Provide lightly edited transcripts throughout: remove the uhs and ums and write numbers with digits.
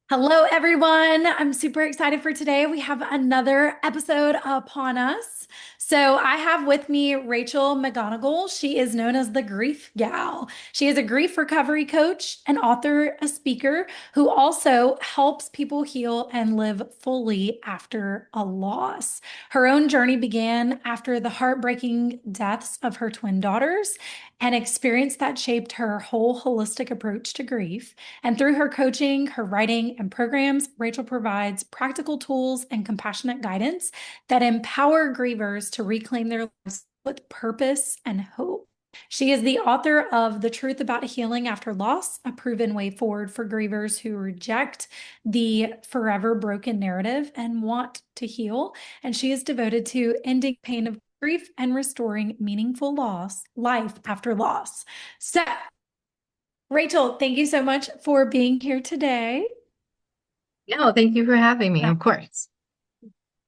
Hello, everyone. I'm super excited for today. We have another episode upon us. So, I have with me Rachel McGonigle. She is known as the Grief Gal. She is a grief recovery coach, an author, a speaker who also helps people heal and live fully after a loss. Her own journey began after the heartbreaking deaths of her twin daughters, an experience that shaped her whole holistic approach to grief. And through her coaching, her writing, and programs, Rachel provides practical tools and compassionate guidance that empower grievers to reclaim their lives with purpose and hope. She is the author of The Truth About Healing After Loss, a proven way forward for grievers who reject the forever broken narrative and want to heal. And she is devoted to ending pain of grief and restoring meaningful life after loss. So, Rachel, thank you so much for being here today. No, thank you for having me, I'm of course.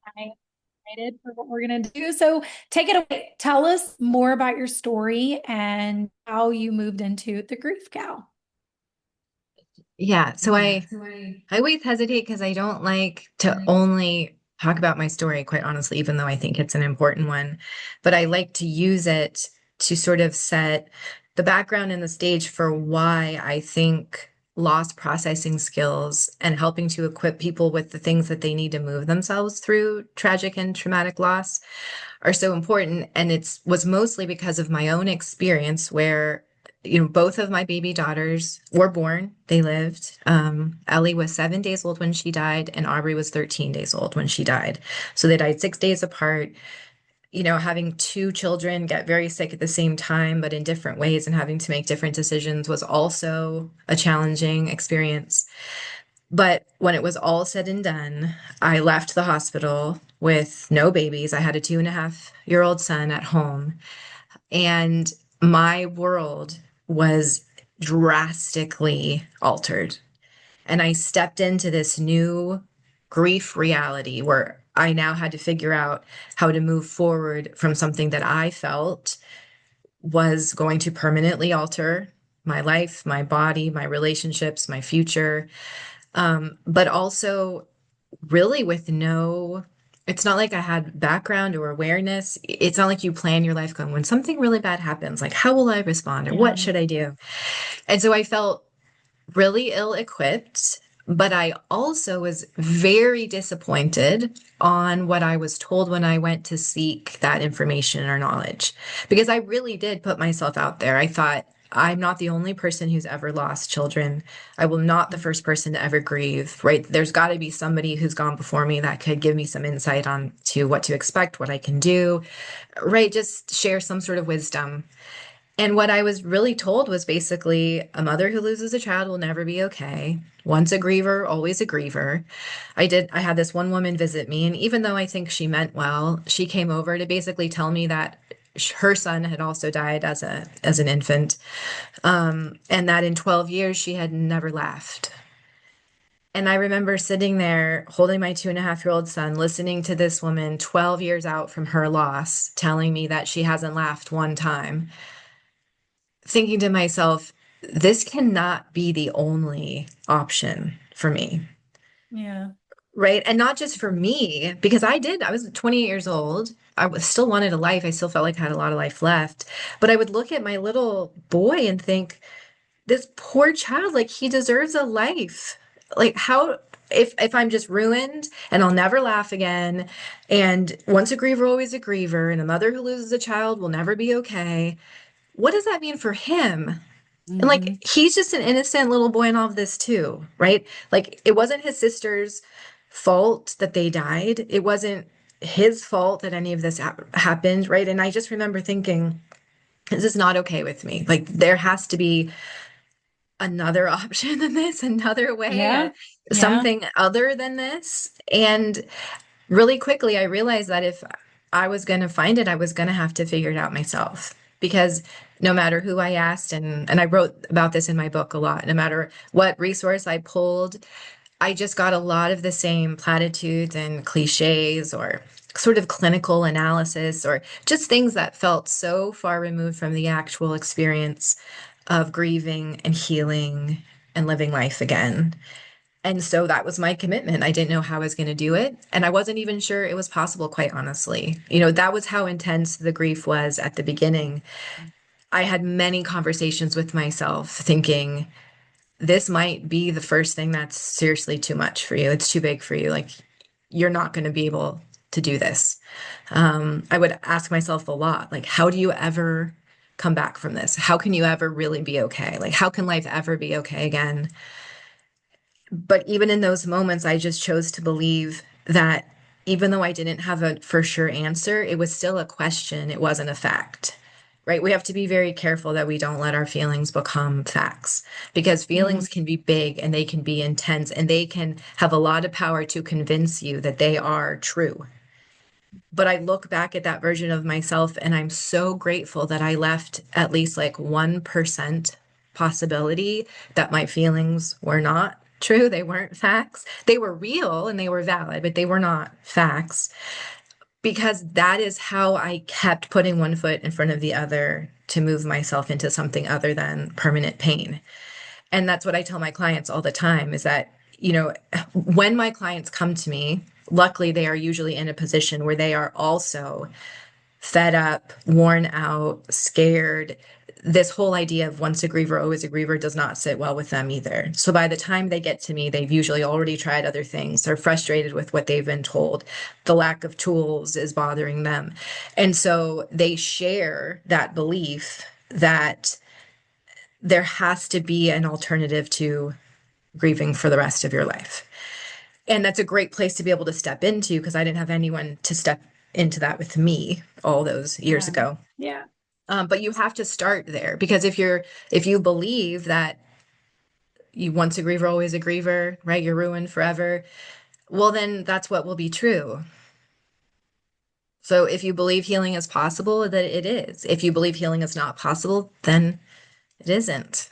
excited for what we're going to do. So, take it away. Tell us more about your story and how you moved into the grief gal. Yeah, so I always hesitate because I don't like to only talk about my story, quite honestly, even though I think it's an important one. But I like to use it to sort of set the background and the stage for why I think loss processing skills and helping to equip people with the things that they need to move themselves through tragic and traumatic loss are so important. And it's was mostly because of my own experience where, both of my baby daughters were born, they lived. Ellie was 7 days old when she died, and Aubrey was 13 days old when she died. So they died 6 days apart. Having two children get very sick at the same time, but in different ways, and having to make different decisions was also a challenging experience. But when it was all said and done, I left the hospital with no babies. I had a 2.5-year-old son at home, and my world was drastically altered. And I stepped into this new grief reality where I now had to figure out how to move forward from something that I felt was going to permanently alter my life, my body, my relationships, my future, but also really with no, it's not like I had background or awareness. It's not like you plan your life going, when something really bad happens, like, how will I respond or Yeah. what should I do? And so I felt really ill equipped, but I also was very disappointed on what I was told when I went to seek that information or knowledge, because I really did put myself out there. I thought, I'm not the only person who's ever lost children. I will not the first person to ever grieve, right? There's got to be somebody who's gone before me that could give me some insight on to what to expect, what I can do, right? Just share some sort of wisdom. And what I was really told was basically a mother who loses a child will never be okay. Once a griever, always a griever. I had this one woman visit me, and even though I think she meant well, she came over to basically tell me that her son had also died as an infant, and that in 12 years she had never laughed. And I remember sitting there holding my 2.5-year-old son, listening to this woman 12 years out from her loss, telling me that she hasn't laughed one time, thinking to myself, this cannot be the only option for me. Yeah. Right. And not just for me, because I was 28 years old. Still wanted a life. I still felt like I had a lot of life left. But I would look at my little boy and think, this poor child, like, he deserves a life. Like, how, if I'm just ruined and I'll never laugh again, and once a griever, always a griever, and a mother who loses a child will never be okay, what does that mean for him? And like, Hmm. he's just an innocent little boy in all of this too, right? Like, it wasn't his sister's fault that they died. It wasn't his fault that any of this happened, right? And I just remember thinking, this is not okay with me. Like, there has to be another option than this, another way, Yeah. Yeah. something other than this. And really quickly, I realized that if I was going to find it, I was going to have to figure it out myself. Because no matter who I asked, and I wrote about this in my book a lot, no matter what resource I pulled, I just got a lot of the same platitudes and cliches or sort of clinical analysis or just things that felt so far removed from the actual experience of grieving and healing and living life again. And so that was my commitment. I didn't know how I was going to do it. And I wasn't even sure it was possible, quite honestly. That was how intense the grief was at the beginning. I had many conversations with myself thinking, this might be the first thing that's seriously too much for you. It's too big for you. Like, you're not going to be able to do this. I would ask myself a lot, like, how do you ever come back from this? How can you ever really be okay? Like, how can life ever be okay again? But even in those moments, I just chose to believe that even though I didn't have a for sure answer, it was still a question. It wasn't a fact, right? We have to be very careful that we don't let our feelings become facts because Mhm. feelings can be big and they can be intense and they can have a lot of power to convince you that they are true. But I look back at that version of myself and I'm so grateful that I left at least like 1% possibility that my feelings were not true. They weren't facts. They were real and they were valid, but they were not facts because that is how I kept putting one foot in front of the other to move myself into something other than permanent pain. And that's what I tell my clients all the time is that, when my clients come to me, luckily they are usually in a position where they are also fed up, worn out, scared. This whole idea of once a griever, always a griever does not sit well with them either. So by the time they get to me, they've usually already tried other things. They're frustrated with what they've been told. The lack of tools is bothering them. And so they share that belief that there has to be an alternative to grieving for the rest of your life. And that's a great place to be able to step into because I didn't have anyone to step into that with me all those years Yeah. ago. Yeah. But you have to start there because if you believe that you once a griever, always a griever, right? You're ruined forever. Well, then that's what will be true. So if you believe healing is possible, that it is. If you believe healing is not possible, then it isn't.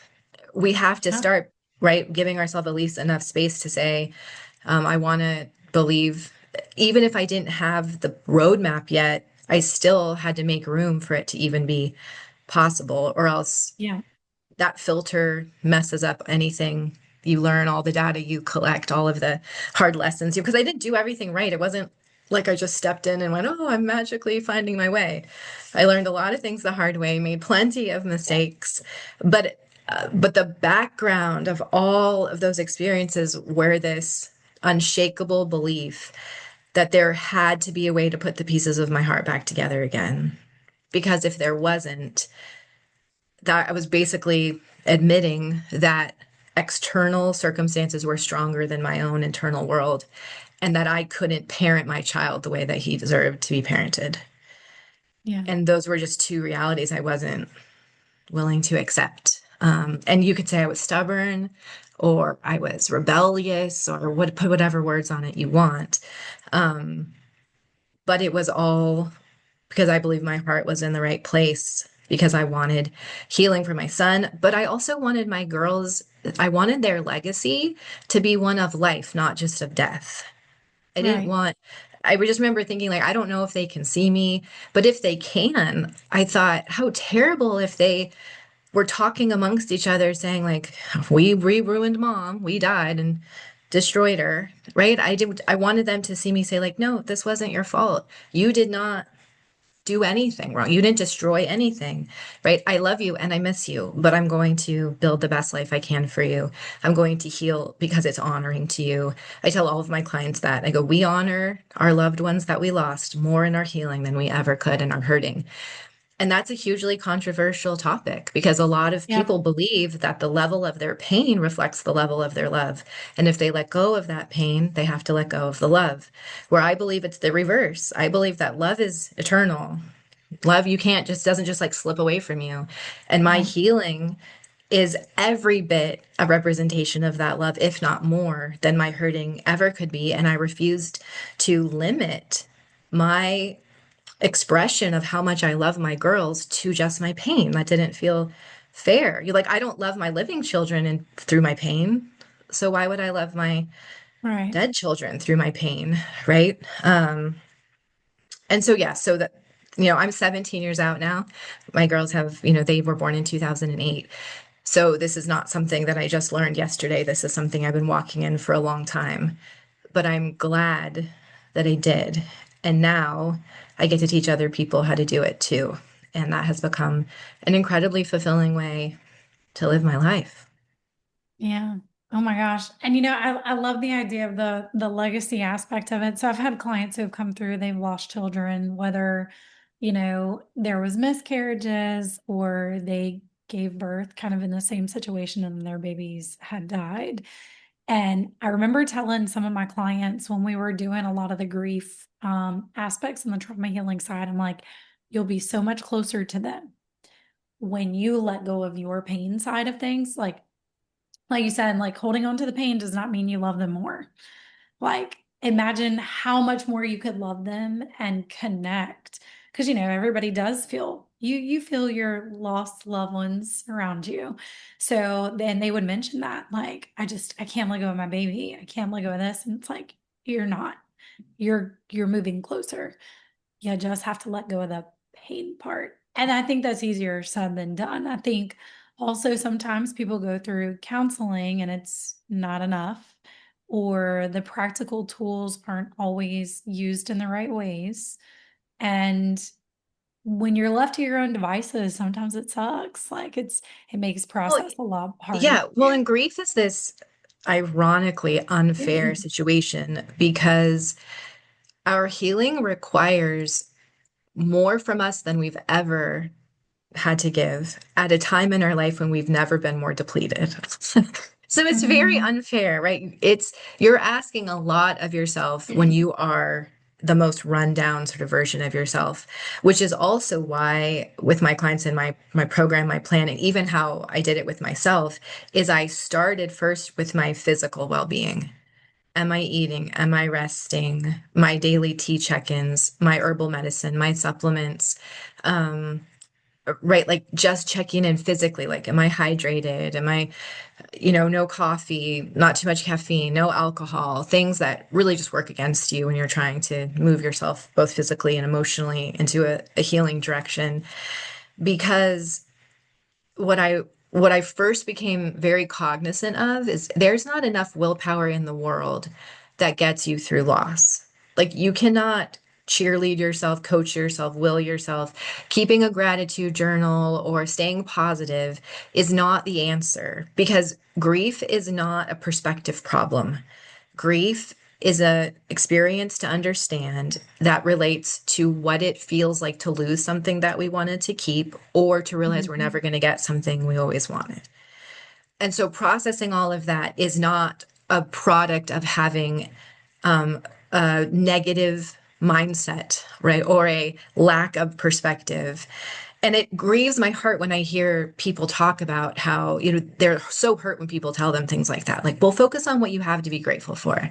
We have to Yeah. start, right, giving ourselves at least enough space to say, I want to believe, even if I didn't have the roadmap yet, I still had to make room for it to even be possible, or else Yeah. that filter messes up anything you learn, all the data you collect, all of the hard lessons. Because I didn't do everything right. It wasn't like I just stepped in and went, oh, I'm magically finding my way. I learned a lot of things the hard way, made plenty of mistakes, but the background of all of those experiences were this unshakable belief that there had to be a way to put the pieces of my heart back together again. Because if there wasn't, that I was basically admitting that external circumstances were stronger than my own internal world and that I couldn't parent my child the way that he deserved to be parented. Yeah. And those were just two realities I wasn't willing to accept. And you could say I was stubborn or I was rebellious or put whatever words on it you want. Um, but it was all because I believe my heart was in the right place because I wanted healing for my son, but I also wanted my girls, I wanted their legacy to be one of life, not just of death. I didn't Right. want, I just remember thinking, like, I don't know if they can see me, but if they can, I thought, how terrible if they were talking amongst each other saying, like, we ruined mom, we died and destroyed her, right? I wanted them to see me say, like, no, this wasn't your fault. You did not do anything wrong. You didn't destroy anything, right? I love you and I miss you, but I'm going to build the best life I can for you. I'm going to heal because it's honoring to you. I tell all of my clients that. I go, we honor our loved ones that we lost more in our healing than we ever could in our hurting. And that's a hugely controversial topic because a lot of Yeah. people believe that the level of their pain reflects the level of their love. And if they let go of that pain, they have to let go of the love. Where I believe it's the reverse. I believe that love is eternal. Love you can't just doesn't just like slip away from you. And my Yeah. healing is every bit a representation of that love, if not more than my hurting ever could be. And I refused to limit my expression of how much I love my girls to just my pain. That didn't feel fair. You're like, I don't love my living children and through my pain. So why would I love my Right. dead children through my pain? Right. And so, yeah, so that, I'm 17 years out now. My girls have, they were born in 2008. So this is not something that I just learned yesterday. This is something I've been walking in for a long time. But I'm glad that I did. And now I get to teach other people how to do it too. And that has become an incredibly fulfilling way to live my life. Yeah. Oh my gosh. And I love the idea of the legacy aspect of it. So I've had clients who have come through, they've lost children, whether, there was miscarriages or they gave birth kind of in the same situation and their babies had died. And I remember telling some of my clients when we were doing a lot of the grief aspects and the trauma healing side, I'm like, you'll be so much closer to them when you let go of your pain side of things. Like you said, like holding on to the pain does not mean you love them more. Like imagine how much more you could love them and connect. Because everybody does feel you feel your lost loved ones around you. So then they would mention that, like, I can't let go of my baby. I can't let go of this. And it's like, you're not. You're moving closer. You just have to let go of the pain part. And I think that's easier said than done. I think also sometimes people go through counseling and it's not enough, or the practical tools aren't always used in the right ways. And when you're left to your own devices, sometimes it sucks. Like it makes Well, process a lot harder. yeah. Well, and grief is this ironically unfair situation because our healing requires more from us than we've ever had to give at a time in our life when we've never been more depleted. So it's very Mhm. unfair, right? You're asking a lot of yourself when you are the most run down sort of version of yourself, which is also why with my clients in my program, my plan, and even how I did it with myself, is I started first with my physical well-being. Am I eating? Am I resting? My daily tea check-ins, my herbal medicine, my supplements. Right, like just checking in physically, like, am I hydrated? Am I, no coffee, not too much caffeine, no alcohol, things that really just work against you when you're trying to move yourself both physically and emotionally into a healing direction. Because what I first became very cognizant of is there's not enough willpower in the world that gets you through loss. Like you cannot cheerlead yourself, coach yourself, will yourself. Keeping a gratitude journal or staying positive is not the answer because grief is not a perspective problem. Grief is a experience to understand that relates to what it feels like to lose something that we wanted to keep or to realize we're never Mhm. going to get something we always wanted. And so processing all of that is not a product of having a negative mindset, right? Or a lack of perspective. And it grieves my heart when I hear people talk about how, they're so hurt when people tell them things like that. Like, well, focus on what you have to be grateful for.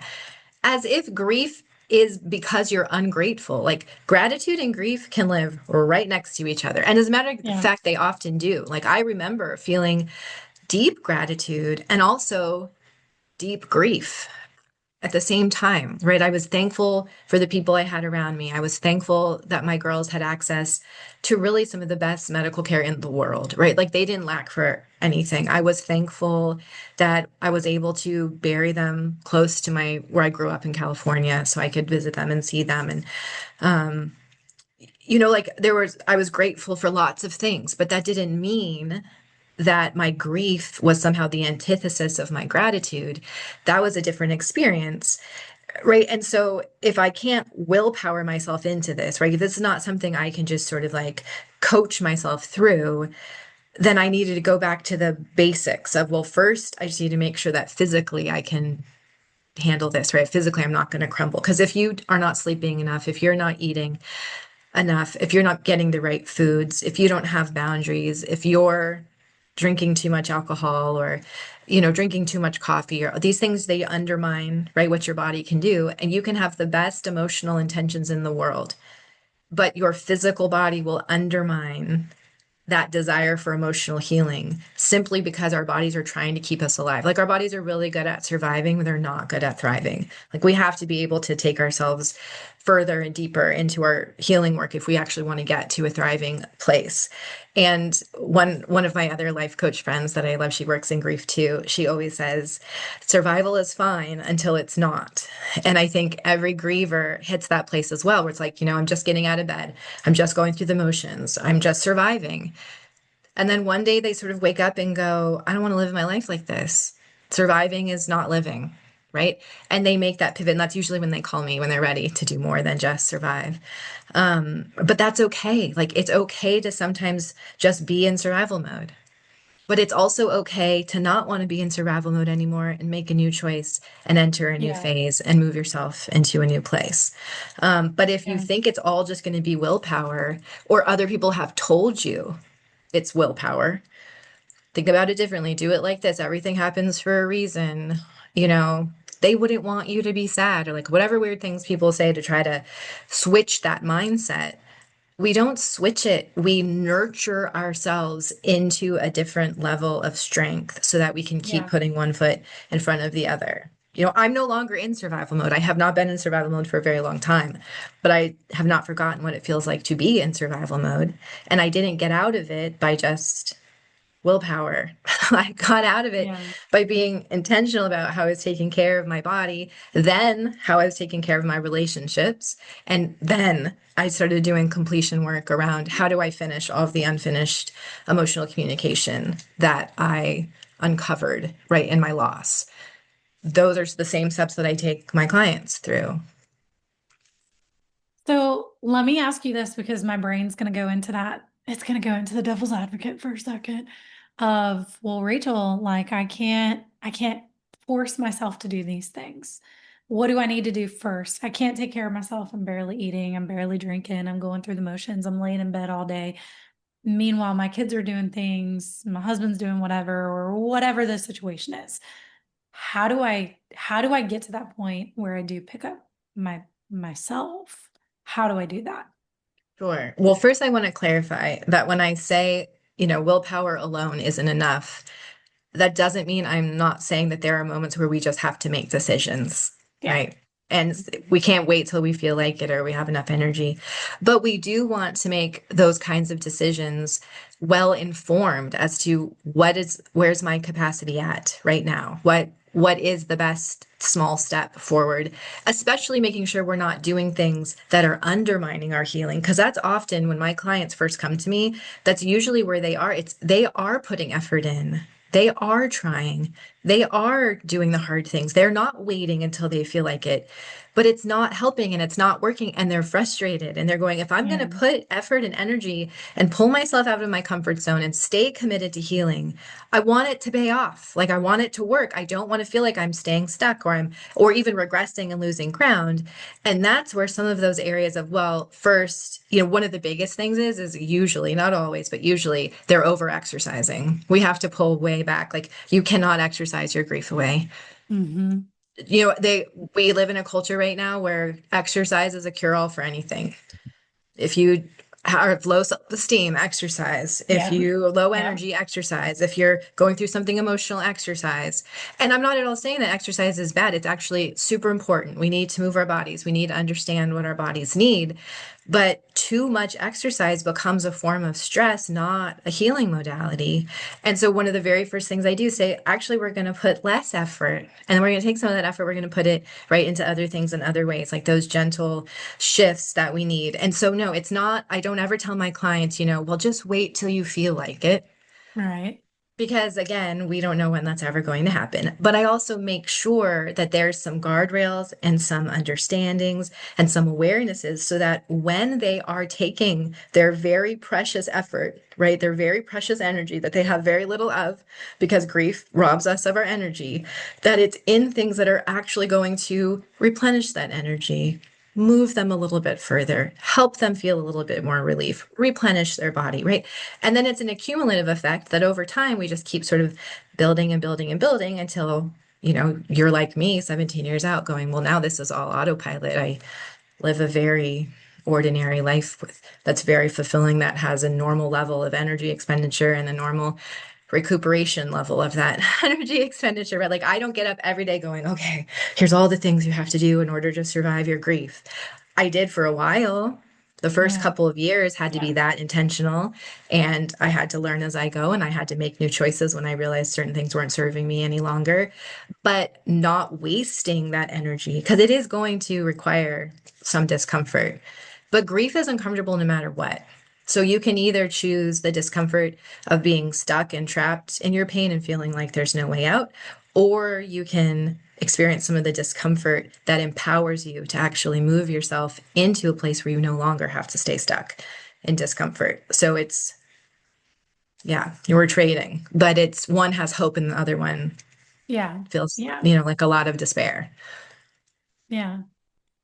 As if grief is because you're ungrateful. Like gratitude and grief can live right next to each other. And as a matter of Yeah. fact, they often do. Like I remember feeling deep gratitude and also deep grief at the same time, right? I was thankful for the people I had around me. I was thankful that my girls had access to really some of the best medical care in the world, right? Like they didn't lack for anything. I was thankful that I was able to bury them close to where I grew up in California so I could visit them and see them. And, like I was grateful for lots of things, but that didn't mean that my grief was somehow the antithesis of my gratitude. That was a different experience. Right. And so if I can't willpower myself into this, right, if this is not something I can just sort of like coach myself through, then I needed to go back to the basics of, well, first, I just need to make sure that physically I can handle this, right? Physically, I'm not going to crumble. Because if you are not sleeping enough, if you're not eating enough, if you're not getting the right foods, if you don't have boundaries, if you're drinking too much alcohol or drinking too much coffee or these things, they undermine, right, what your body can do. And you can have the best emotional intentions in the world, but your physical body will undermine that desire for emotional healing simply because our bodies are trying to keep us alive. Like our bodies are really good at surviving, but they're not good at thriving. Like we have to be able to take ourselves further and deeper into our healing work if we actually want to get to a thriving place. And one of my other life coach friends that I love, she works in grief too. She always says, survival is fine until it's not. And I think every griever hits that place as well, where it's like, I'm just getting out of bed. I'm just going through the motions. I'm just surviving. And then one day they sort of wake up and go, I don't want to live my life like this. Surviving is not living, right? And they make that pivot. And that's usually when they call me, when they're ready to do more than just survive. But that's okay. Like it's okay to sometimes just be in survival mode. But it's also okay to not want to be in survival mode anymore and make a new choice and enter a new Yeah. phase and move yourself into a new place. But if you Yeah. think it's all just going to be willpower, or other people have told you it's willpower, think about it differently. Do it like this. Everything happens for a reason. You know, they wouldn't want you to be sad, or like whatever weird things people say to try to switch that mindset. We don't switch it. We nurture ourselves into a different level of strength so that we can keep Yeah. putting one foot in front of the other. I'm no longer in survival mode. I have not been in survival mode for a very long time, but I have not forgotten what it feels like to be in survival mode. And I didn't get out of it by just willpower. I got out of it Yeah. by being intentional about how I was taking care of my body, then how I was taking care of my relationships. And then I started doing completion work around how do I finish all of the unfinished emotional communication that I uncovered right in my loss. Those are the same steps that I take my clients through. So let me ask you this because my brain's going to go into that. It's going to go into the devil's advocate for a second of, well, Rachel, like I can't force myself to do these things. What do I need to do first? I can't take care of myself. I'm barely eating. I'm barely drinking. I'm going through the motions. I'm laying in bed all day. Meanwhile, my kids are doing things. My husband's doing whatever, or whatever the situation is. How do I get to that point where I do pick up myself? How do I do that? Sure. Well, first, I want to clarify that when I say, willpower alone isn't enough, that doesn't mean I'm not saying that there are moments where we just have to make decisions, Yeah. right? And we can't wait till we feel like it or we have enough energy. But we do want to make those kinds of decisions well informed as to where's my capacity at right now? What is the best small step forward, especially making sure we're not doing things that are undermining our healing. Because that's often when my clients first come to me, that's usually where they are. They are putting effort in. They are trying. They are doing the hard things. They're not waiting until they feel like it, but it's not helping and it's not working. And they're frustrated and they're going, if I'm going to Yeah. put effort and energy and pull myself out of my comfort zone and stay committed to healing, I want it to pay off. Like I want it to work. I don't want to feel like I'm staying stuck or even regressing and losing ground. And that's where some of those areas of, well, first, one of the biggest things is usually, not always, but usually they're over exercising. We have to pull way back. Like you cannot exercise your grief away. Hmm. We live in a culture right now where exercise is a cure-all for anything. If you have low self-esteem, exercise. If Yeah. you low Yeah. energy, exercise. If you're going through something emotional, exercise. And I'm not at all saying that exercise is bad. It's actually super important. We need to move our bodies. We need to understand what our bodies need. But too much exercise becomes a form of stress, not a healing modality. And so one of the very first things I do say, actually, we're going to put less effort and we're going to take some of that effort, we're going to put it right into other things in other ways, like those gentle shifts that we need. And so, no, it's not, I don't ever tell my clients, well, just wait till you feel like it. Right. Because again, we don't know when that's ever going to happen. But I also make sure that there's some guardrails and some understandings and some awarenesses so that when they are taking their very precious effort, right, their very precious energy that they have very little of because grief robs us of our energy, that it's in things that are actually going to replenish that energy, move them a little bit further, help them feel a little bit more relief, replenish their body, right? And then it's an accumulative effect that over time we just keep sort of building and building and building until, you're like me, 17 years out, going, well, now this is all autopilot. I live a very ordinary life that's very fulfilling, that has a normal level of energy expenditure and a normal recuperation level of that energy expenditure. Right? Like I don't get up every day going, okay, here's all the things you have to do in order to survive your grief. I did for a while. The first Yeah. couple of years had to be that intentional, and I had to learn as I go, and I had to make new choices when I realized certain things weren't serving me any longer, but not wasting that energy because it is going to require some discomfort. But grief is uncomfortable no matter what. So you can either choose the discomfort of being stuck and trapped in your pain and feeling like there's no way out, or you can experience some of the discomfort that empowers you to actually move yourself into a place where you no longer have to stay stuck in discomfort. So it's, yeah, you're trading, but it's one has hope and the other one Yeah. feels, Yeah. like a lot of despair. Yeah.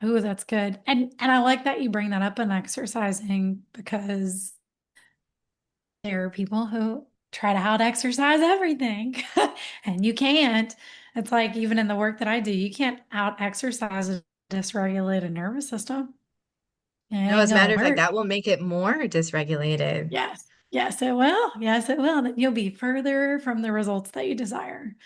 Oh, that's good. And I like that you bring that up in exercising because there are people who try to out exercise everything and you can't. It's like even in the work that I do, you can't out exercise a dysregulated nervous system. It No, ain't as a gonna matter of fact, work. that will make it more dysregulated. Yes. Yes, it will. Yes, it will. Then you'll be further from the results that you desire.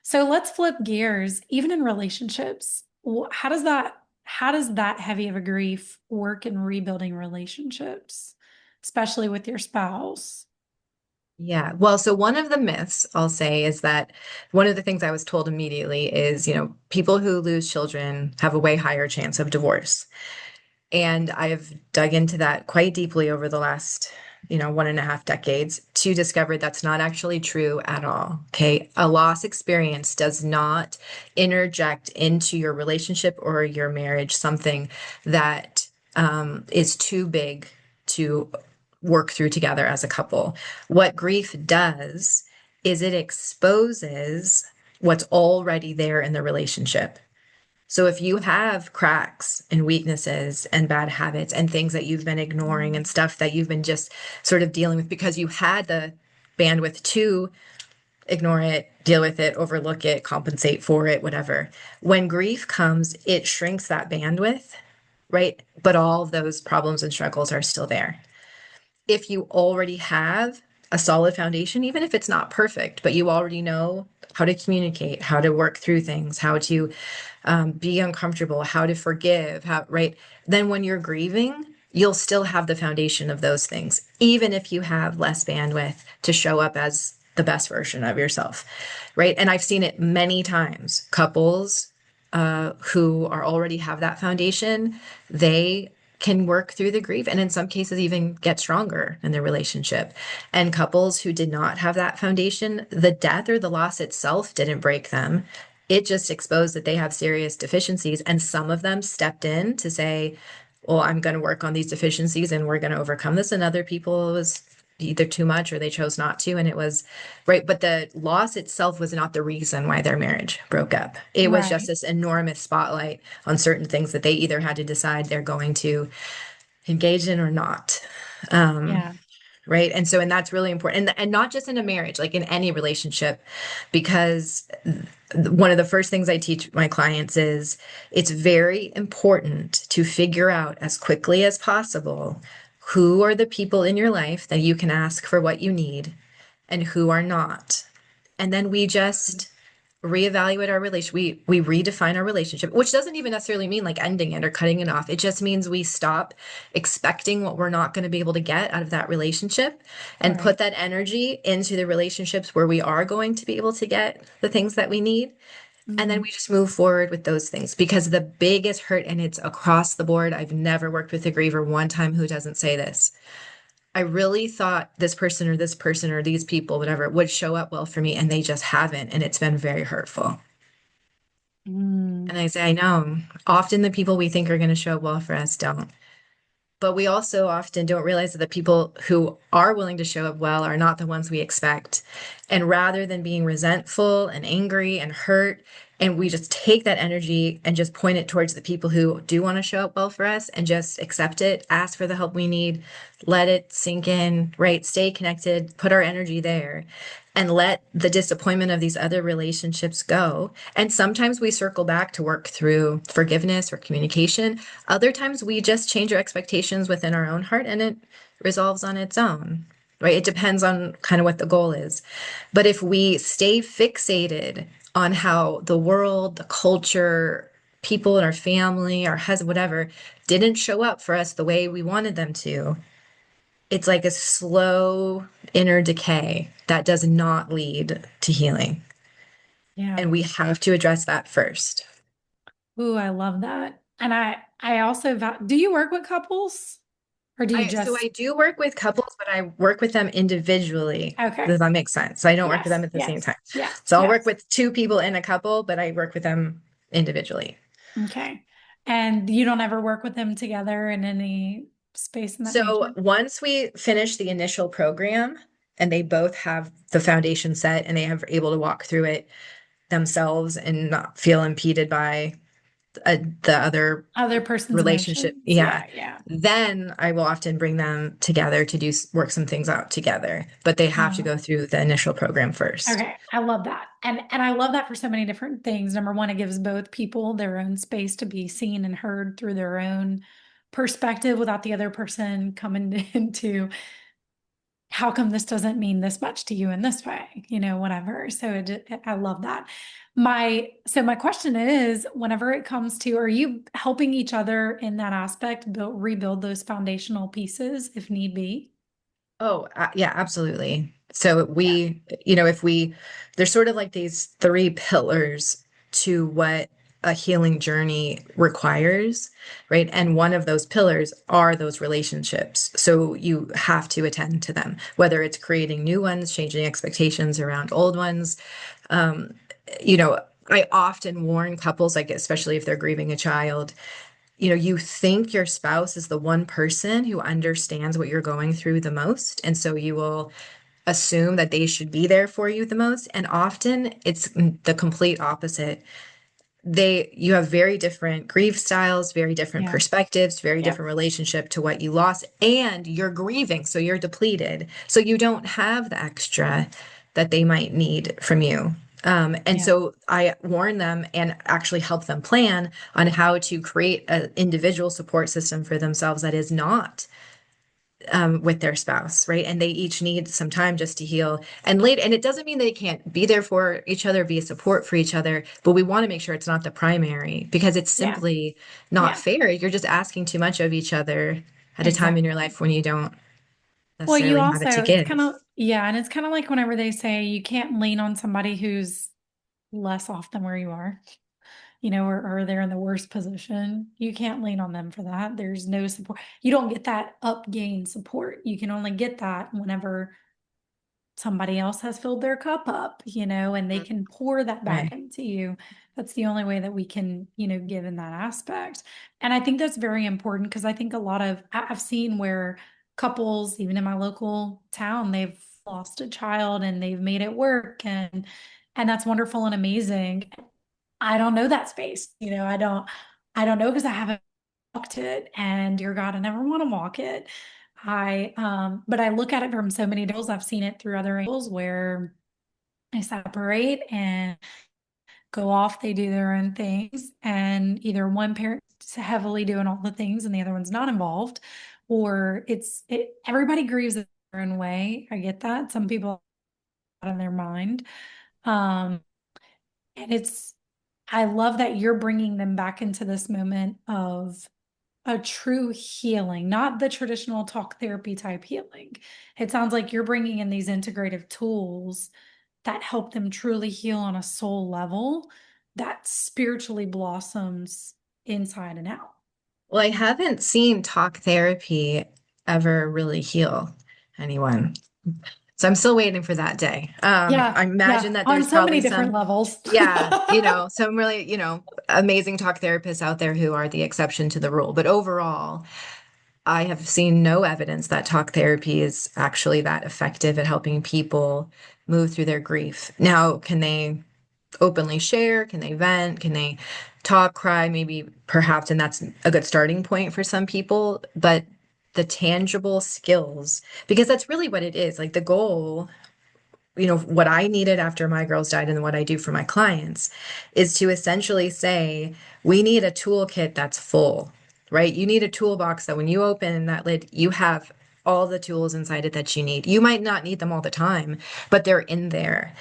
So let's flip gears. Even in relationships, how does that heavy of a grief work in rebuilding relationships, especially with your spouse? Yeah. Well, so one of the myths I'll say is that one of the things I was told immediately is, people who lose children have a way higher chance of divorce. And I've dug into that quite deeply over the last, 1.5 decades to discover that's not actually true at all. Okay. A loss experience does not interject into your relationship or your marriage something that is too big to work through together as a couple. What grief does is it exposes what's already there in the relationship. So if you have cracks and weaknesses and bad habits and things that you've been ignoring and stuff that you've been just sort of dealing with because you had the bandwidth to ignore it, deal with it, overlook it, compensate for it, whatever. When grief comes, it shrinks that bandwidth, right? But all of those problems and struggles are still there. If you already have a solid foundation, even if it's not perfect, but you already know how to communicate, how to work through things, how to be uncomfortable, how to forgive, how, right? Then when you're grieving, you'll still have the foundation of those things, even if you have less bandwidth to show up as the best version of yourself, right? And I've seen it many times. Couples who are already have that foundation, they can work through the grief and in some cases even get stronger in their relationship. And couples who did not have that foundation, the death or the loss itself didn't break them. It just exposed that they have serious deficiencies. And some of them stepped in to say, well, I'm going to work on these deficiencies and we're going to overcome this. And other people, it was either too much or they chose not to. And it was right. But the loss itself was not the reason why their marriage broke up. It was just Right. this enormous spotlight on certain things that they either had to decide they're going to engage in or not. Um, Yeah. right. And that's really important. And not just in a marriage, like in any relationship, because one of the first things I teach my clients is it's very important to figure out as quickly as possible who are the people in your life that you can ask for what you need and who are not. And then we just reevaluate our relation. We redefine our relationship, which doesn't even necessarily mean like ending it or cutting it off. It just means we stop expecting what we're not going to be able to get out of that relationship and put Right. that energy into the relationships where we are going to be able to get the things that we need. And then Mhm. we just move forward with those things because the biggest hurt, and it's across the board. I've never worked with a griever one time who doesn't say this. I really thought this person or these people, whatever, would show up well for me, and they just haven't. And it's been very hurtful. Mm. And I say, I know. Often the people we think are going to show up well for us don't. But we also often don't realize that the people who are willing to show up well are not the ones we expect. And rather than being resentful and angry and hurt, and we just take that energy and just point it towards the people who do want to show up well for us and just accept it, ask for the help we need, let it sink in, right? Stay connected, put our energy there, and let the disappointment of these other relationships go. And sometimes we circle back to work through forgiveness or communication. Other times we just change our expectations within our own heart and it resolves on its own, right? It depends on kind of what the goal is. But if we stay fixated on how the world, the culture, people in our family, our husband, whatever, didn't show up for us the way we wanted them to, it's like a slow inner decay that does not lead to healing. Yeah. And we have to address that first. Ooh, I love that. And I also do you work with couples or do you So just I do work with couples, but I work with them individually. okay. Does that make sense? So I don't work with Yes, them at the same yes, time. yes, So I'll work yes. with two people in a couple, but I work with them individually. Okay. And you don't ever work with them together in any space in that So nature? once we finish the initial program and they both have the foundation set and they have able to walk through it themselves and not feel impeded by the other Other person's relationship, emotions. yeah, Yeah, yeah. then I will often bring them together to do work some things out together, but they have to Uh, go through the initial program first. okay. I love that. And I love that for so many different things. Number one, it gives both people their own space to be seen and heard through their own perspective without the other person coming into how come this doesn't mean this much to you in this way, whatever. So I love that. My question is, whenever it comes to, are you helping each other in that aspect, rebuild those foundational pieces if need be? Oh, yeah, absolutely. So Yeah, if there's sort of like these three pillars to what a healing journey requires, right? And one of those pillars are those relationships. So you have to attend to them, whether it's creating new ones, changing expectations around old ones. Um, you know, I often warn couples, like especially if they're grieving a child, you think your spouse is the one person who understands what you're going through the most. And so you will assume that they should be there for you the most. And often it's the complete opposite. You have very different grief styles, very different yeah, perspectives, very yeah, different relationship to what you lost, and you're grieving, so you're depleted. So you don't have the extra that they might need from you. And yeah, so I warn them and actually help them plan on how to create an individual support system for themselves that is not with their spouse, right? And they each need some time just to heal. And it doesn't mean they can't be there for each other, be a support for each other, but we want to make sure it's not the primary because it's yeah, simply not yeah. fair. You're just asking too much of each other at a time in your Exactly. life when you don't Well, you necessarily have it to also, it's give. kind of, yeah, and it's kind of like whenever they say you can't lean on somebody who's less off than where you are, or they're in the worst position. You can't lean on them for that. There's no support. You don't get that up gain support. You can only get that whenever somebody else has filled their cup up, and they Mhm. can pour that back Right. into you. That's the only way that we can, give in that aspect. And I think that's very important because I think a lot of, I've seen where couples, even in my local town, they've lost a child and they've made it work and that's wonderful and amazing. I don't know that space. I don't know because I haven't walked it and dear God, I never want to walk it. But I look at it from so many angles. I've seen it through other angles where they separate and go off, they do their own things, and either one parent's heavily doing all the things and the other one's not involved, or everybody grieves in their own way. I get that. Some people are out of their mind. Um, and I love that you're bringing them back into this moment of a true healing, not the traditional talk therapy type healing. It sounds like you're bringing in these integrative tools that help them truly heal on a soul level that spiritually blossoms inside and out. Well, I haven't seen talk therapy ever really heal anyone. So I'm still waiting for that day. Yeah, I imagine yeah, that on there's so many probably different some, levels. yeah, some really, amazing talk therapists out there who are the exception to the rule. But overall, I have seen no evidence that talk therapy is actually that effective at helping people move through their grief. Now, can they openly share? Can they vent? Can they talk, cry? Maybe, perhaps, and that's a good starting point for some people. But the tangible skills, because that's really what it is. Like the goal, what I needed after my girls died and what I do for my clients is to essentially say, we need a toolkit that's full, right? You need a toolbox that when you open that lid, you have all the tools inside it that you need. You might not need them all the time, but they're in there.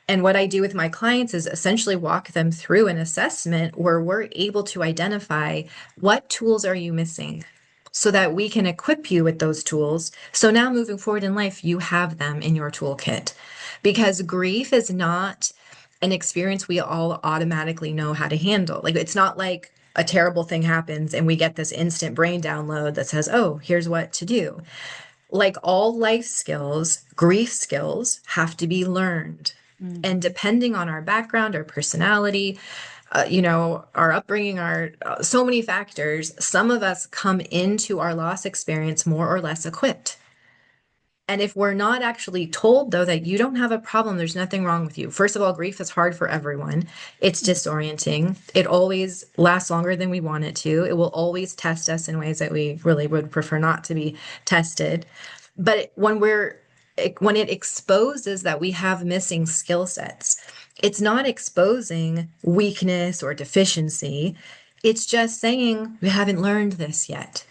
And what I do with my clients is essentially walk them through an assessment where we're able to identify what tools are you missing so that we can equip you with those tools. So now moving forward in life, you have them in your toolkit. Because grief is not an experience we all automatically know how to handle. Like it's not like a terrible thing happens and we get this instant brain download that says, oh, here's what to do. Like all life skills, grief skills have to be learned. And Mhm. depending on our background, our personality, our upbringing, our so many factors, some of us come into our loss experience more or less equipped. And if we're not actually told, though, that you don't have a problem, there's nothing wrong with you. First of all, grief is hard for everyone. It's disorienting. It always lasts longer than we want it to. It will always test us in ways that we really would prefer not to be tested. But when it exposes that we have missing skill sets, it's not exposing weakness or deficiency. It's just saying we haven't learned this yet.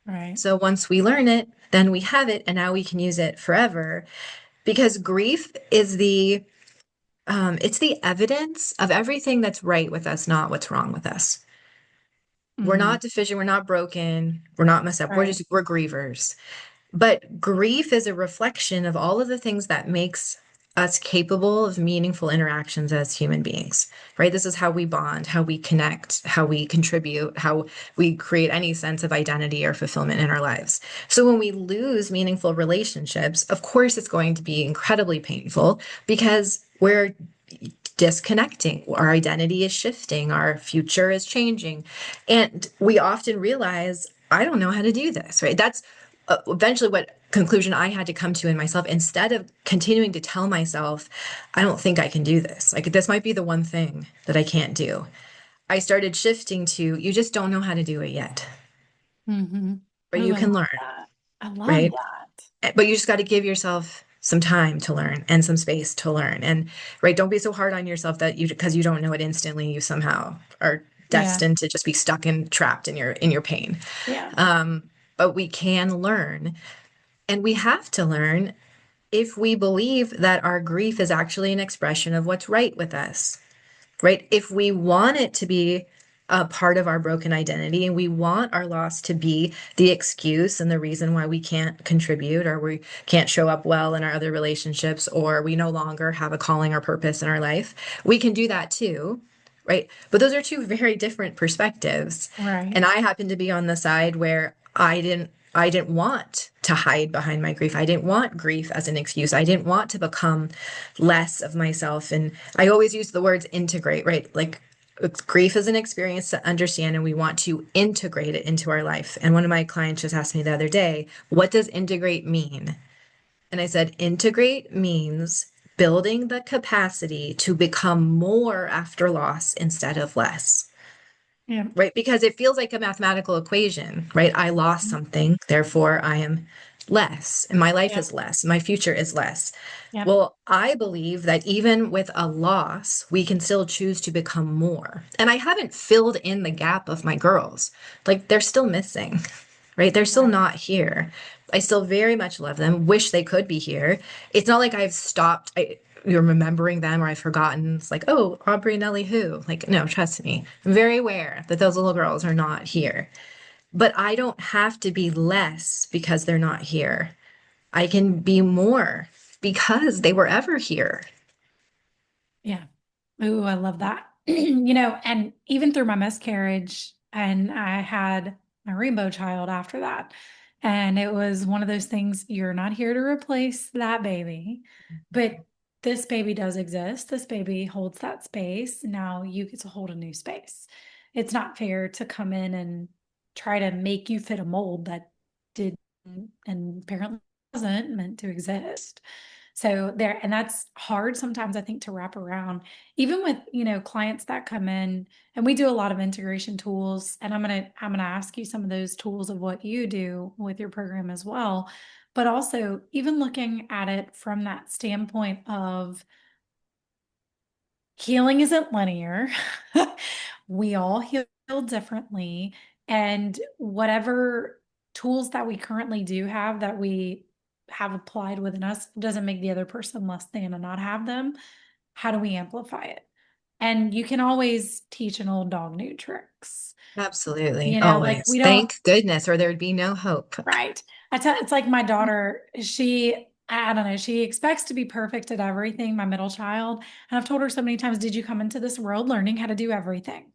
Right. So once we learn it, then we have it, and now we can use it forever. Because grief is it's the evidence of everything that's right with us, not what's wrong with us. We're Mm, not deficient, we're not broken, we're not messed up. right. We're grievers. But grief is a reflection of all of the things that makes us capable of meaningful interactions as human beings, right? This is how we bond, how we connect, how we contribute, how we create any sense of identity or fulfillment in our lives. So when we lose meaningful relationships, of course, it's going to be incredibly painful because we're disconnecting. Our identity is shifting, our future is changing. And we often realize, I don't know how to do this, right? That's eventually what conclusion I had to come to in myself instead of continuing to tell myself, I don't think I can do this. Like, this might be the one thing that I can't do. I started shifting to, you just don't know how to do it yet, Mm-hmm. but Oh, you I can love learn, that. I love right? that. But you just got to give yourself some time to learn and some space to learn. And right, don't be so hard on yourself that because you don't know it instantly, you somehow are Yeah. destined to just be stuck and trapped in your pain. Yeah. But we can learn, and we have to learn if we believe that our grief is actually an expression of what's right with us, right? If we want it to be a part of our broken identity and we want our loss to be the excuse and the reason why we can't contribute or we can't show up well in our other relationships or we no longer have a calling or purpose in our life, we can do that too, right? But those are two very different perspectives. Right. And I happen to be on the side where I didn't want to hide behind my grief. I didn't want grief as an excuse. I didn't want to become less of myself. And I always use the words integrate, right? Like grief is an experience to understand, and we want to integrate it into our life. And one of my clients just asked me the other day, what does integrate mean? And I said, integrate means building the capacity to become more after loss instead of less, Yeah. right? Because it feels like a mathematical equation, right? I lost something, therefore I am less, and my life Yeah. is less, my future is less. Yeah. Well, I believe that even with a loss, we can still choose to become more. And I haven't filled in the gap of my girls. Like they're still missing, right? They're still Right. not here. I still very much love them, wish they could be here. It's not like I've stopped. You're remembering them or I've forgotten. It's like, oh, Aubrey and Ellie who? Like, no, trust me. I'm very aware that those little girls are not here. But I don't have to be less because they're not here. I can be more because they were ever here. Yeah. Ooh, I love that. And even through my miscarriage, and I had my rainbow child after that. And it was one of those things, you're not here to replace that baby, but this baby does exist. This baby holds that space. Now you get to hold a new space. It's not fair to come in and try to make you fit a mold that didn't and apparently wasn't meant to exist. So there, and that's hard sometimes, I think, to wrap around, even with, clients that come in, and we do a lot of integration tools. And I'm gonna ask you some of those tools of what you do with your program as well. But also even looking at it from that standpoint of healing isn't linear. We all heal differently. And whatever tools that we currently do have that we have applied within us doesn't make the other person less than to not have them. How do we amplify it? And you can always teach an old dog new tricks. Absolutely. You know, like Always. we don't, Thank goodness, or there would be no hope. right. It's like my daughter, I don't know, she expects to be perfect at everything, my middle child. And I've told her so many times, did you come into this world learning how to do everything?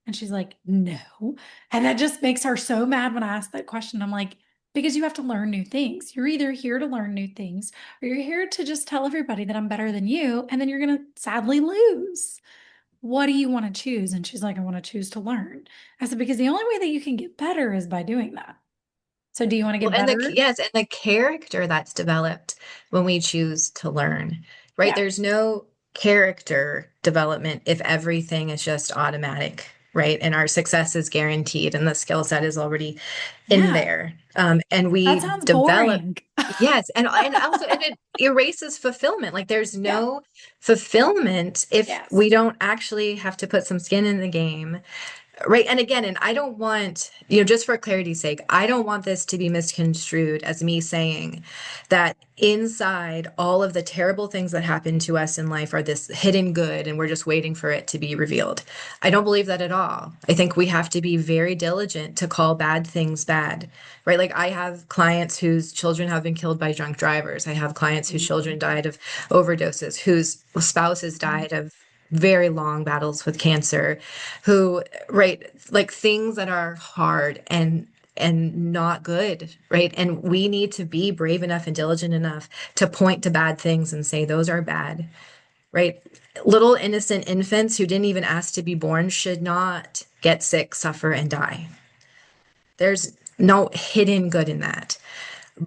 And she's like, no. And that just makes her so mad when I ask that question. I'm like, because you have to learn new things. You're either here to learn new things or you're here to just tell everybody that I'm better than you. And then you're going to sadly lose. What do you want to choose? And she's like, I want to choose to learn. I said, because the only way that you can get better is by doing that. So do you want to Well, get and the better? yes, and the character that's developed when we choose to learn, right? Yeah. There's no character development if everything is just automatic, right? And our success is guaranteed and the skill set is already in Yeah. there. And That we sounds develop, boring. yes, and also and it erases fulfillment. Like there's Yeah. no fulfillment if Yes. we don't actually have to put some skin in the game. Right. And again, and I don't want, just for clarity's sake, I don't want this to be misconstrued as me saying that inside all of the terrible things that happen to us in life are this hidden good and we're just waiting for it to be revealed. I don't believe that at all. I think we have to be very diligent to call bad things bad, right? Like I have clients whose children have been killed by drunk drivers. I have clients whose children died of overdoses, whose spouses died of very long battles with cancer, who, right, like things that are hard and not good, right? And we need to be brave enough and diligent enough to point to bad things and say those are bad, right? Little innocent infants who didn't even ask to be born should not get sick, suffer, and die. There's no hidden good in that.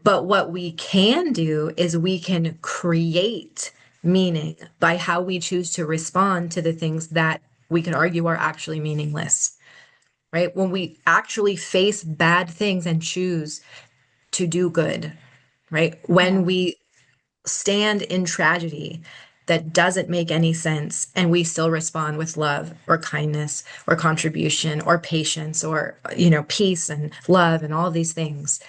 But what we can do is we can create meaning by how we choose to respond to the things that we could argue are actually meaningless, right? When we actually face bad things and choose to do good, right? When Yeah. we stand in tragedy that doesn't make any sense and we still respond with love or kindness or contribution or patience or peace and love and all these things,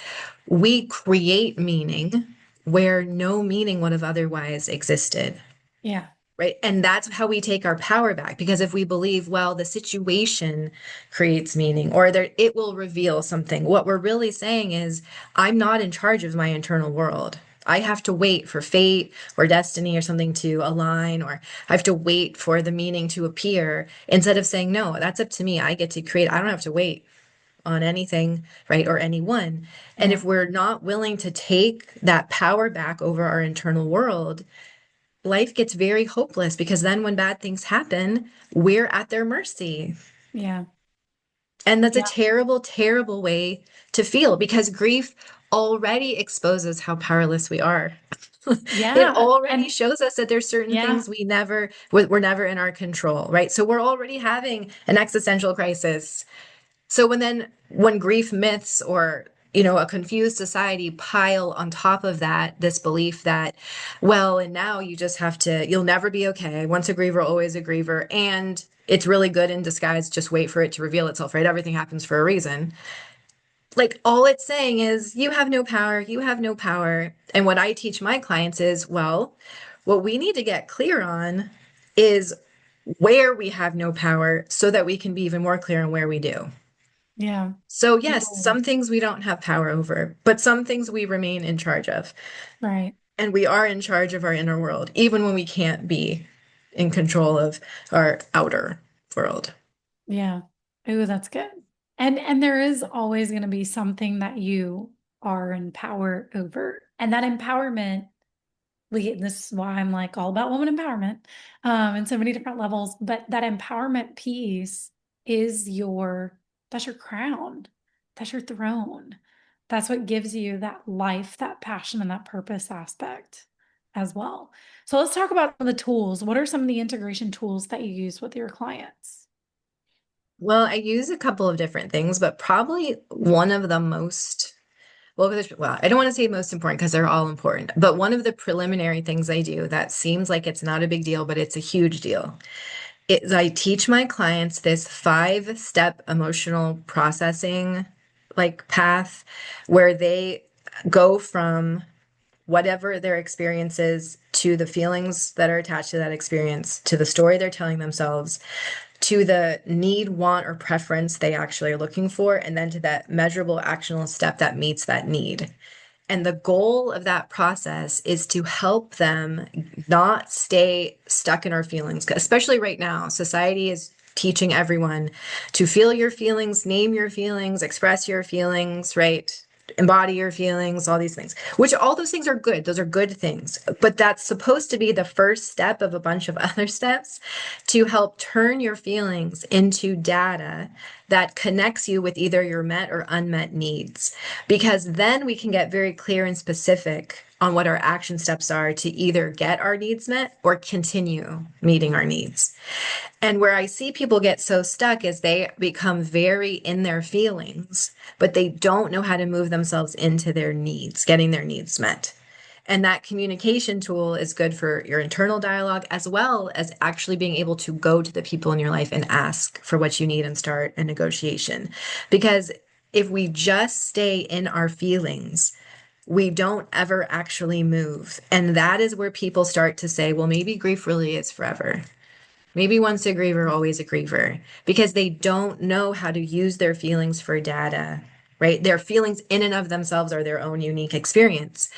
we create meaning where no meaning would have otherwise existed. Yeah. Right. And that's how we take our power back. Because if we believe, well, the situation creates meaning or there, it will reveal something, what we're really saying is, I'm not in charge of my internal world. I have to wait for fate or destiny or something to align, or I have to wait for the meaning to appear instead of saying, no, that's up to me. I get to create. I don't have to wait on anything, right? Or anyone. And Yeah. if we're not willing to take that power back over our internal world, life gets very hopeless because then when bad things happen, we're at their mercy. Yeah. And that's a Yeah. terrible, terrible way to feel because grief already exposes how powerless we are. It Yeah. already And shows us that there's certain yeah. things we're never in our control, right? So we're already having an existential crisis. So when grief myths or a confused society pile on top of that, this belief that, well, and now you'll never be okay. Once a griever, always a griever. And it's really good in disguise. Just wait for it to reveal itself, right? Everything happens for a reason. Like all it's saying is you have no power. You have no power. And what I teach my clients is, well, what we need to get clear on is where we have no power so that we can be even more clear on where we do. Yeah. So, yes, Ooh, some things we don't have power over, but some things we remain in charge of. right. And we are in charge of our inner world, even when we can't be in control of our outer world. Yeah. Ooh, that's good. And there is always going to be something that you are in power over. And that empowerment, this is why I'm like all about woman empowerment, in so many different levels. But that empowerment piece is that's your crown. That's your throne. That's what gives you that life, that passion, and that purpose aspect as well. So let's talk about the tools. What are some of the integration tools that you use with your clients? Well, I use a couple of different things, but probably one of the most, well, I don't want to say most important because they're all important, but one of the preliminary things I do that seems like it's not a big deal, but it's a huge deal is I teach my clients this 5-step emotional processing like path where they go from whatever their experience is, to the feelings that are attached to that experience, to the story they're telling themselves, to the need, want, or preference they actually are looking for, and then to that measurable, actionable step that meets that need. And the goal of that process is to help them not stay stuck in our feelings, especially right now. Society is teaching everyone to feel your feelings, name your feelings, express your feelings, right? Embody your feelings, all these things, which all those things are good. Those are good things. But that's supposed to be the first step of a bunch of other steps to help turn your feelings into data that connects you with either your met or unmet needs. Because then we can get very clear and specific on what our action steps are to either get our needs met or continue meeting our needs. And where I see people get so stuck is they become very in their feelings, but they don't know how to move themselves into their needs, getting their needs met. And that communication tool is good for your internal dialogue, as well as actually being able to go to the people in your life and ask for what you need and start a negotiation. Because if we just stay in our feelings, we don't ever actually move. And that is where people start to say, well, maybe grief really is forever. Maybe once a griever, always a griever, because they don't know how to use their feelings for data, right? Their feelings in and of themselves are their own unique experience.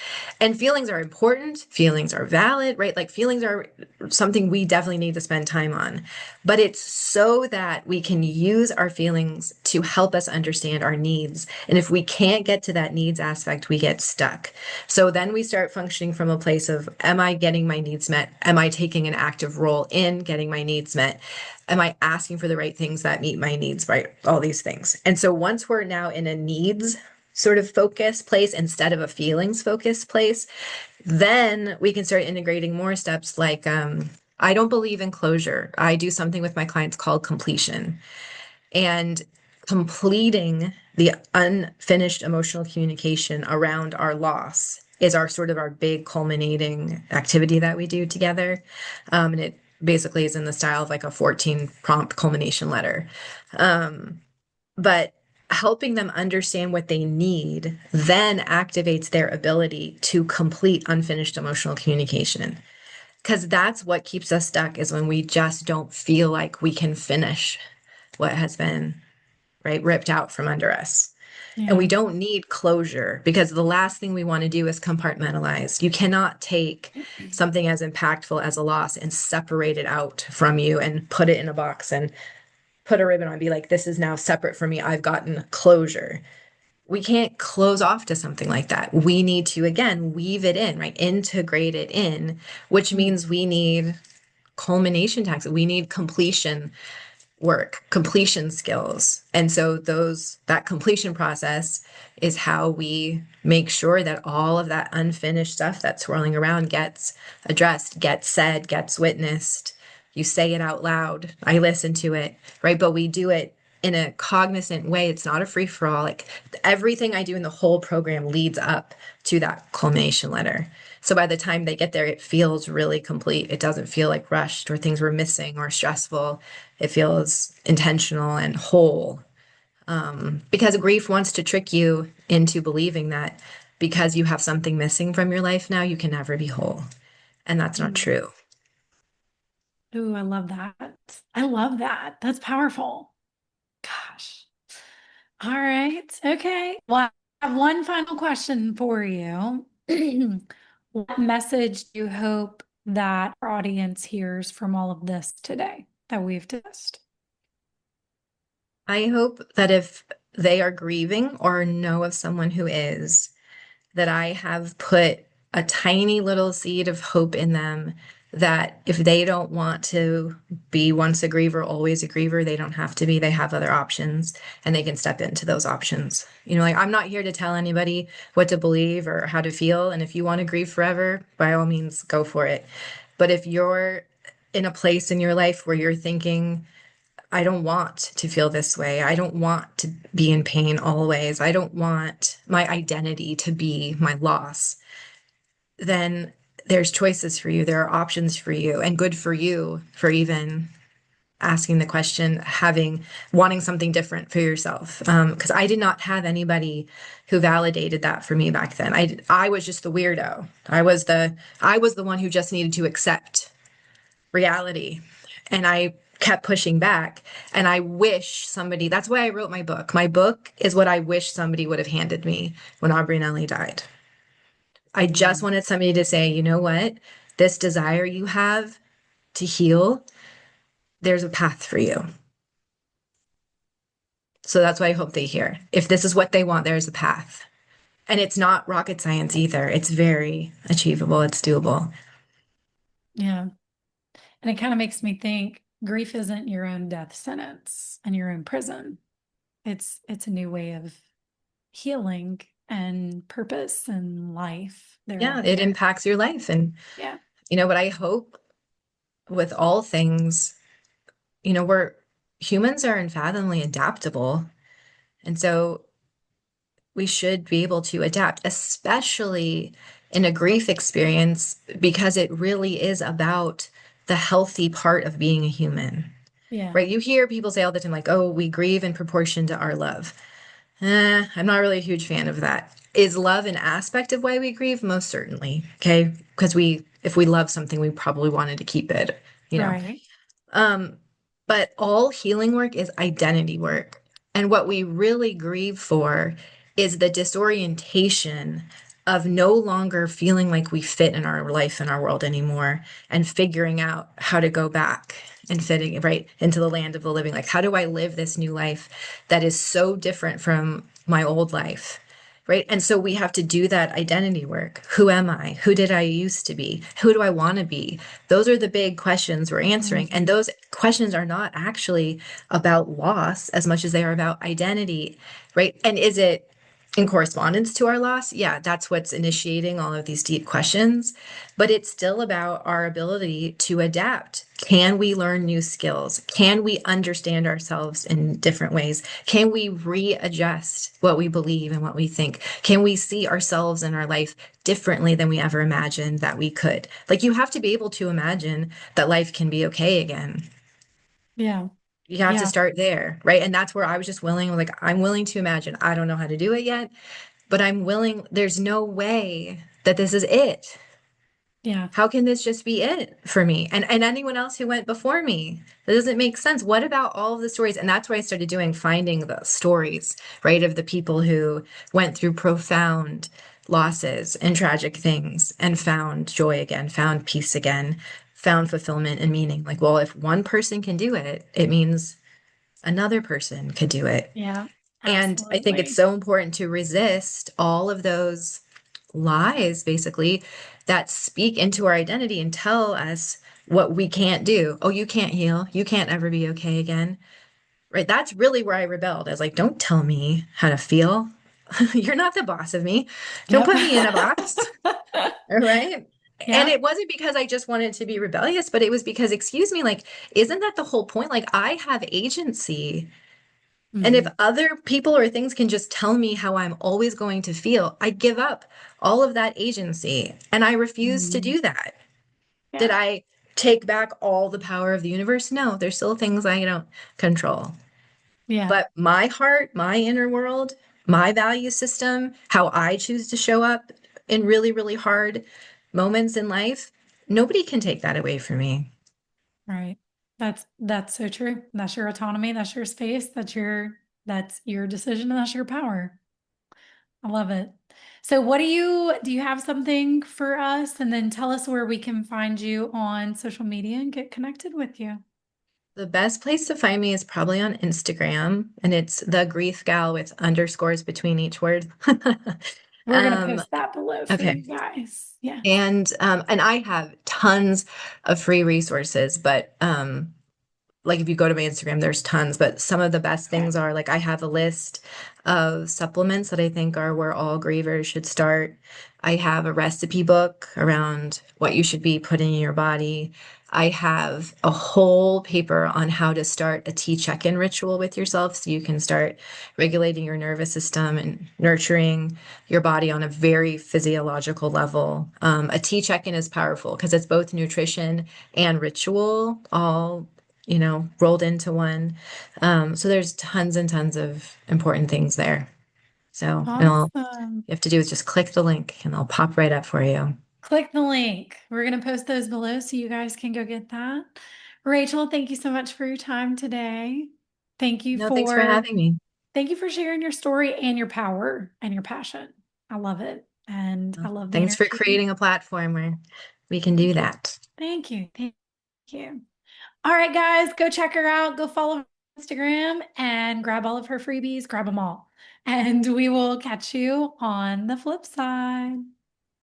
And feelings are important, feelings are valid, right? Like feelings are something we definitely need to spend time on. But it's so that we can use our feelings to help us understand our needs. And if we can't get to that needs aspect, we get stuck. So then we start functioning from a place of, am I getting my needs met? Am I taking an active role in getting my needs met? Am I asking for the right things that meet my needs, right? All these things. And so once we're now in a needs sort of focus place instead of a feelings focused place, then we can start integrating more steps like, I don't believe in closure. I do something with my clients called completion. And completing the unfinished emotional communication around our loss is our sort of our big culminating activity that we do together. And it basically is in the style of like a 14 prompt culmination letter. But helping them understand what they need then activates their ability to complete unfinished emotional communication. Because that's what keeps us stuck is when we just don't feel like we can finish what has been, right, ripped out from under us. And we Yeah. don't need closure because the last thing we want to do is compartmentalize. You cannot take something as impactful as a loss and separate it out from you and put it in a box and put a ribbon on and be like, this is now separate from me. I've gotten closure. We can't close off to something like that. We need to, again, weave it in, right? Integrate it in, which Mm. means we need culmination tax. We need completion work, completion skills. And so that completion process is how we make sure that all of that unfinished stuff that's swirling around gets addressed, gets said, gets witnessed. You say it out loud. I listen to it, right? But we do it in a cognizant way. It's not a free for all. Like everything I do in the whole program leads up to that culmination letter. So by the time they get there, it feels really complete. It doesn't feel like rushed or things were missing or stressful. It feels intentional and whole. Because grief wants to trick you into believing that because you have something missing from your life now, you can never be whole. And that's not Mm. true. Ooh, I love that. I love that. That's powerful. Gosh. All right. Okay. Well, I have one final question for you. What message do you hope that our audience hears from all of this today that we've discussed? I hope that if they are grieving or know of someone who is, that I have put a tiny little seed of hope in them that if they don't want to be once a griever, always a griever, they don't have to be. They have other options and they can step into those options. Like I'm not here to tell anybody what to believe or how to feel. And if you want to grieve forever, by all means, go for it. But if you're in a place in your life where you're thinking, I don't want to feel this way. I don't want to be in pain always. I don't want my identity to be my loss. Then there's choices for you. There are options for you, and good for you for even asking the question, wanting something different for yourself. Because I did not have anybody who validated that for me back then. I was just the weirdo. I was the one who just needed to accept reality. And I kept pushing back. And I wish somebody, that's why I wrote my book. My book is what I wish somebody would have handed me when Aubrey and Ellie died. I just Mm. wanted somebody to say, you know what? This desire you have to heal, there's a path for you. So that's what I hope they hear. If this is what they want, there's a path. And it's not rocket science either. It's very achievable, it's doable. Yeah. And it kind of makes me think grief isn't your own death sentence and your own prison. It's a new way of healing and purpose and life Yeah, it thereafter. impacts your life. And, Yeah. what I hope with all things, humans are unfathomably adaptable. And so we should be able to adapt, especially in a grief experience, because it really is about the healthy part of being a human, Yeah. right? You hear people say all the time, like, oh, we grieve in proportion to our love. I'm not really a huge fan of that. Is love an aspect of why we grieve? Most certainly. Okay. Because if we love something, we probably wanted to keep it, you know. Right. Um, but all healing work is identity work. And what we really grieve for is the disorientation of no longer feeling like we fit in our life and our world anymore and figuring out how to go back and fitting right into the land of the living. Like, how do I live this new life that is so different from my old life? Right. And so we have to do that identity work. Who am I? Who did I used to be? Who do I want to be? Those are the big questions we're answering. And Mhm. those questions are not actually about loss as much as they are about identity. Right. And is it in correspondence to our loss? Yeah, that's what's initiating all of these deep questions. But it's still about our ability to adapt. Can we learn new skills? Can we understand ourselves in different ways? Can we readjust what we believe and what we think? Can we see ourselves in our life differently than we ever imagined that we could? Like, you have to be able to imagine that life can be okay again. Yeah. You have to Yeah. start there, right? And that's where I was just willing, like, I'm willing to imagine. I don't know how to do it yet, but I'm willing. There's no way that this is it. Yeah. How can this just be it for me and anyone else who went before me? That doesn't make sense. What about all of the stories? And that's what I started doing, finding the stories, right, of the people who went through profound losses and tragic things and found joy again, found peace again, found fulfillment and meaning. Like, well, if one person can do it, it means another person could do it. Yeah. And I think it's Absolutely. so important to resist all of those lies, basically, that speak into our identity and tell us what we can't do. Oh, you can't heal. You can't ever be okay again. Right. That's really where I rebelled. I was like, don't tell me how to feel. You're not the boss of me. Don't Yep. put me in a box. All right. And Yep. it wasn't because I just wanted to be rebellious, but it was because, excuse me, like, isn't that the whole point? Like, I have agency. And if Mhm. other people or things can just tell me how I'm always going to feel, I give up all of that agency. And I refuse to Mhm. do that. Did Yeah. I take back all the power of the universe? No, there's still things I don't control. Yeah. But my heart, my inner world, my value system, how I choose to show up in really, really hard moments in life, nobody can take that away from me. Right. That's so true. That's your autonomy, that's your space, that's your decision, and that's your power. I love it. So what do you have something for us? And then tell us where we can find you on social media and get connected with you. The best place to find me is probably on Instagram, and it's the grief gal with underscores between each word. We're gonna Um, post that below for okay. you guys. Yes. And I have tons of free resources, but like if you go to my Instagram, there's tons, but some of the best Okay. things are like I have a list of supplements that I think are where all grievers should start. I have a recipe book around what you should be putting in your body. I have a whole paper on how to start a tea check-in ritual with yourself so you can start regulating your nervous system and nurturing your body on a very physiological level. A tea check-in is powerful because it's both nutrition and ritual all rolled into one. So there's tons and tons of important things there. So, and all Awesome. you have to do is just click the link and they'll pop right up for you. Click the link. We're going to post those below so you guys can go get that. Rachel, thank you so much for your time today. Thank you No, thanks for for having me. thank you for sharing your story and your power and your passion. I love it. And I Well, love the thanks for energy. creating a platform where we can do Thank you. that. Thank you. Thank you. All right, guys, go check her out. Go follow her on Instagram and grab all of her freebies. Grab them all. And we will catch you on the flip side.